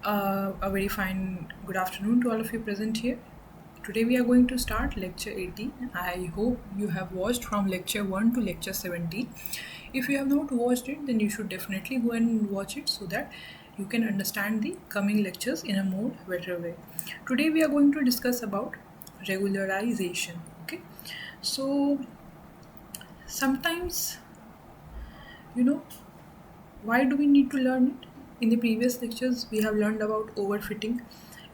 A very fine good afternoon to all of you present here. Today we are going to start lecture 18. I hope you have watched from lecture 1 to lecture 17. If you have not watched it, then you should definitely go and watch it so that you can understand the coming lectures in a more better way. Today we are going to discuss about regularization. Okay, so sometimes, you know, why do we need to learn it? In the previous lectures, we have learned about overfitting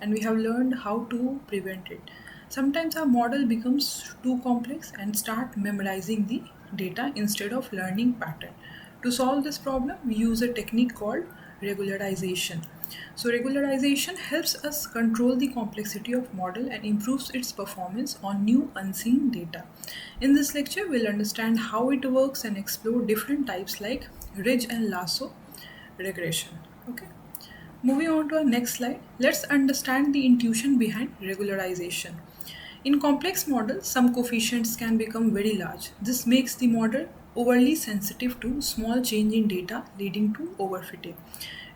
and we have learned how to prevent it. Sometimes our model becomes too complex and start memorizing the data instead of learning pattern. To solve this problem, we use a technique called regularization. So regularization helps us control the complexity of model and improves its performance on new unseen data. In this lecture, we'll understand how it works and explore different types like ridge and lasso regression. Okay. Moving on to our next slide, let's understand the intuition behind regularization. In complex models, some coefficients can become very large. This makes the model overly sensitive to small change in data, leading to overfitting.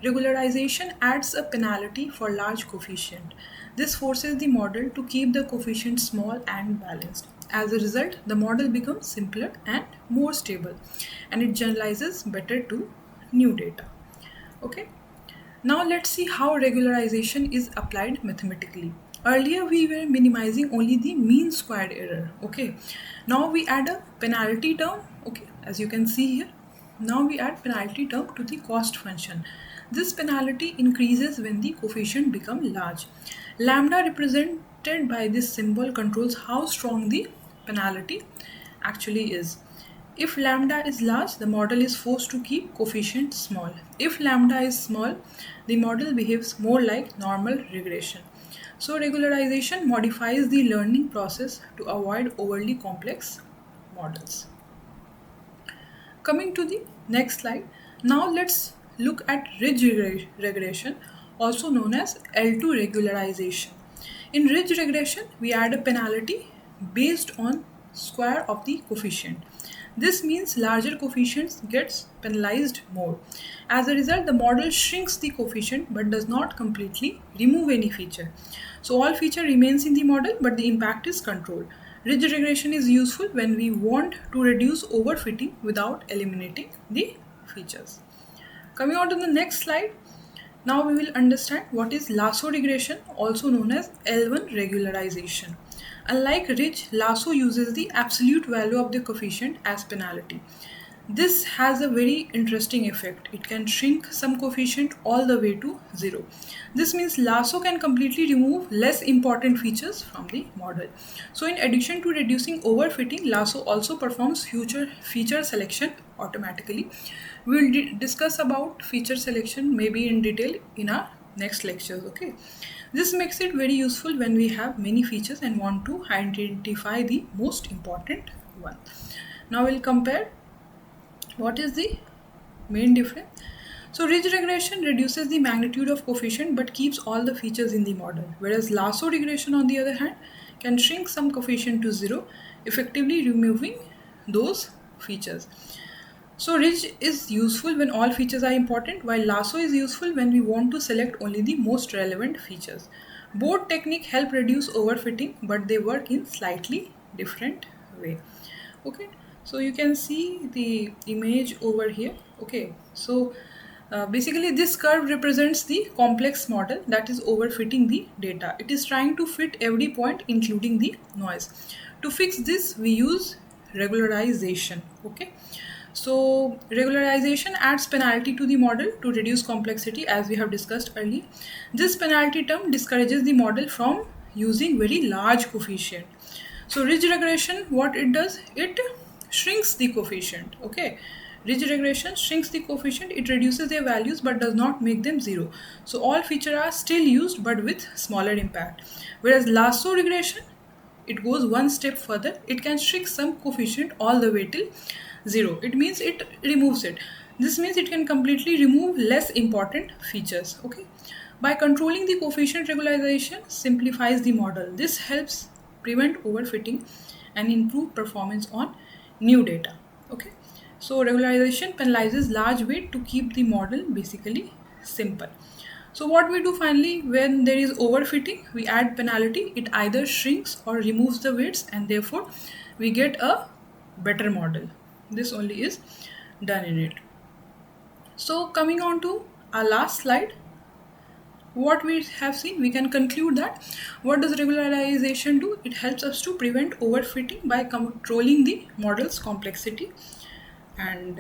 Regularization adds a penalty for large coefficient. This forces the model to keep the coefficient small and balanced. As a result, the model becomes simpler and more stable, and it generalizes better to new data. Okay. Now let's see how regularization is applied mathematically. Earlier we were minimizing only the mean squared error. Okay. Now we add a penalty term. Okay. As you can see here. Now we add penalty term to the cost function. This penalty increases when the coefficient become large. Lambda represented by this symbol controls how strong the penalty actually is. If lambda is large, the model is forced to keep coefficient small. If lambda is small, the model behaves more like normal regression. So regularization modifies the learning process to avoid overly complex models. Coming to the next slide, now let's look at ridge regression, also known as L2 regularization. In ridge regression, we add a penalty based on square of the coefficient. This means larger coefficients gets penalized more. As a result, the model shrinks the coefficient but does not completely remove any feature. So all feature remains in the model but the impact is controlled. Ridge regression is useful when we want to reduce overfitting without eliminating the features. Coming on to the next slide, now we will understand what is lasso regression, also known as L1 regularization. Unlike ridge, lasso uses the absolute value of the coefficient as penalty. This has a very interesting effect. It can shrink some coefficient all the way to 0. This means lasso can completely remove less important features from the model. So in addition to reducing overfitting, lasso also performs future feature selection automatically. We will discuss about feature selection maybe in detail in our next lectures. Okay. This makes it very useful when we have many features and want to identify the most important one. Now we'll compare what is the main difference. So ridge regression reduces the magnitude of coefficient but keeps all the features in the model, whereas lasso regression on the other hand can shrink some coefficient to 0, effectively removing those features. So ridge is useful when all features are important, while lasso is useful when we want to select only the most relevant features. Both techniques help reduce overfitting, but they work in slightly different way. Okay, so you can see the image over here. Okay, so basically this curve represents the complex model that is overfitting the data. It is trying to fit every point including the noise. To fix this, we use regularization. Okay, so regularization adds penalty to the model to reduce complexity, as we have discussed earlier. This penalty term discourages the model from using very large coefficient. So ridge regression, what it does, it shrinks the coefficient. Okay, ridge regression shrinks the coefficient, it reduces their values but does not make them 0. So all features are still used but with smaller impact. Whereas lasso regression, it goes one step further. It can shrink some coefficient all the way till 0. It means it removes it. This means it can completely remove less important features. Okay. By controlling the coefficient, regularization simplifies the model. This helps prevent overfitting and improve performance on new data. Okay. So regularization penalizes large weight to keep the model basically simple. So what we do finally when there is overfitting, we add penalty. It either shrinks or removes the weights, and therefore we get a better model. This only is done in it. So coming on to our last slide, what we have seen, we can conclude that what does regularization do? It helps us to prevent overfitting by controlling the model's complexity. And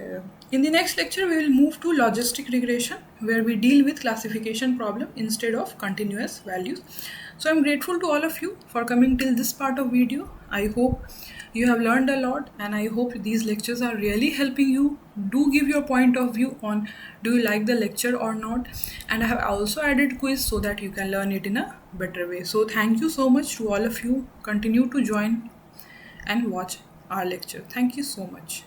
in the next lecture, we will move to logistic regression, where we deal with classification problem instead of continuous values. So I'm grateful to all of you for coming till this part of video. I hope you have learned a lot, and I hope these lectures are really helping you. Do give your point of view on do you like the lecture or not, and I have also added quiz so that you can learn it in a better way. So thank you so much to all of you. Continue to join and watch our lecture. Thank you so much.